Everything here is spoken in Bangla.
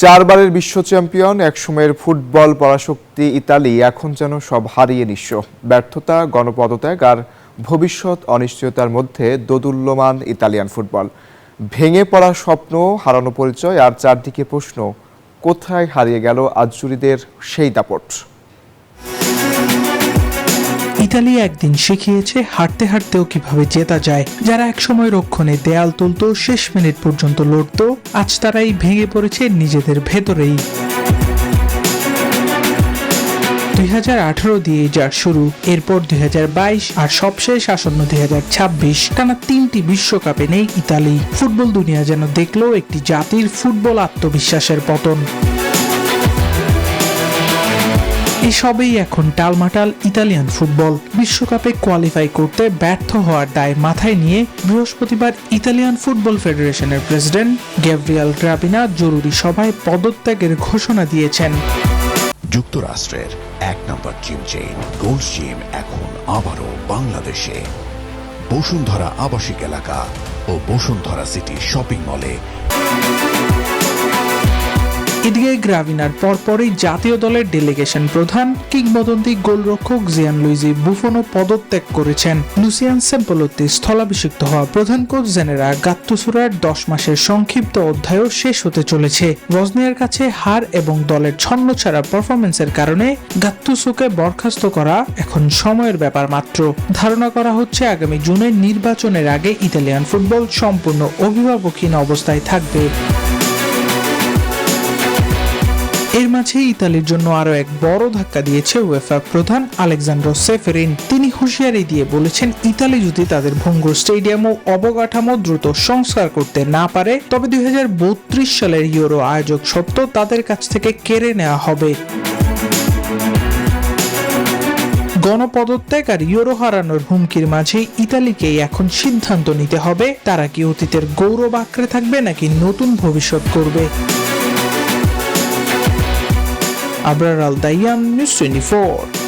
চারবারের বিশ্ব চ্যাম্পিয়ন, একসময়ের ফুটবল পরাশক্তি ইতালি এখন যেন সব হারিয়ে নিঃস্ব। ব্যর্থতা, গণপদত্যাগ আর ভবিষ্যৎ অনিশ্চয়তার মধ্যে দোদুল্যমান ইতালিয়ান ফুটবল। ভেঙে পড়া স্বপ্ন, হারানো পরিচয় আর চারদিকে প্রশ্ন, কোথায় হারিয়ে গেল আজুরিদের সেই দাপট? ইতালি একদিন শিখিয়েছে হারতে হারতেও কিভাবে জেতা যায়। যারা একসময় রক্ষণে দেয়াল তুলতো, শেষ মিনিট পর্যন্ত লড়তো, আজ তারাই ভেঙে পড়েছে নিজেদের ভেতরেই। 2018 দিয়ে যার শুরু, এরপর 2022 আর সবশেষ আসন্ন 2026, টানা 3টি বিশ্বকাপে নেই ইতালি। ফুটবল দুনিয়া যেন দেখলো একটি জাতির ফুটবল আত্মবিশ্বাসের পতন। এসবেই এখন টালমাটাল ইতালিয়ান ফুটবল। বিশ্বকাপে কোয়ালিফাই করতে ব্যর্থ হওয়ার দায় মাথায় নিয়ে বৃহস্পতিবার ইতালিয়ান ফুটবল ফেডারেশনের প্রেসিডেন্ট গ্যাব্রিয়েল গ্রাভিনা জরুরি সভায় পদত্যাগের ঘোষণা দিয়েছেন। যুক্তরাষ্ট্রের 1 নম্বর জিম চেইন গোল্ড জিম এখন আবারও বাংলাদেশে। বসুন্ধরা আবাসিক এলাকা ও বসুন্ধরা সিটি শপিং মলে। এদিকে গ্রাভিনার পরপরই জাতীয় দলের ডেলিগেশন প্রধান কিংবদন্তি গোলরক্ষক জিয়ানলুইজি বুফনও পদত্যাগ করেছেন। লুসিয়ান সেম্পোলোত্তি স্থলাভিষিক্ত হওয়া প্রধান কোচ জেনেরা গাত্তুসোর 10 মাসের সংক্ষিপ্ত অধ্যায়ও শেষ হতে চলেছে। বসনিয়ার কাছে হার এবং দলের ছন্নছাড়া পারফরম্যান্সের কারণে গাত্তুসোকে বরখাস্ত করা এখন সময়ের ব্যাপার মাত্র। ধারণা করা হচ্ছে আগামী জুনে নির্বাচনের আগে ইতালিয়ান ফুটবল সম্পূর্ণ অভিভাবকহীন অবস্থায় থাকবে। এর মাঝে ইতালির জন্য আরো এক বড় ধাক্কা দিয়েছে উয়েফা প্রধান আলেকজান্ড্রো সেফেরিন। তিনি হুঁশিয়ারি দিয়ে বলেছেন, ইতালি যদি তাদের ভঙ্গুর স্টেডিয়াম ও অবকাঠামো দ্রুত সংস্কার করতে না পারে, তবে 2032 সালের ইউরো আয়োজক সত্ত্ব তাদের কাছ থেকে কেড়ে নেওয়া হবে। গণপদত্যাগ আর ইউরো হারানোর হুমকির মাঝে ইতালিকেই এখন সিদ্ধান্ত নিতে হবে, তারা কি অতীতের গৌরব আঁকড়ে থাকবে নাকি নতুন ভবিষ্যৎ করবে। আবরার আল দাইয়ান, নিউজ 24।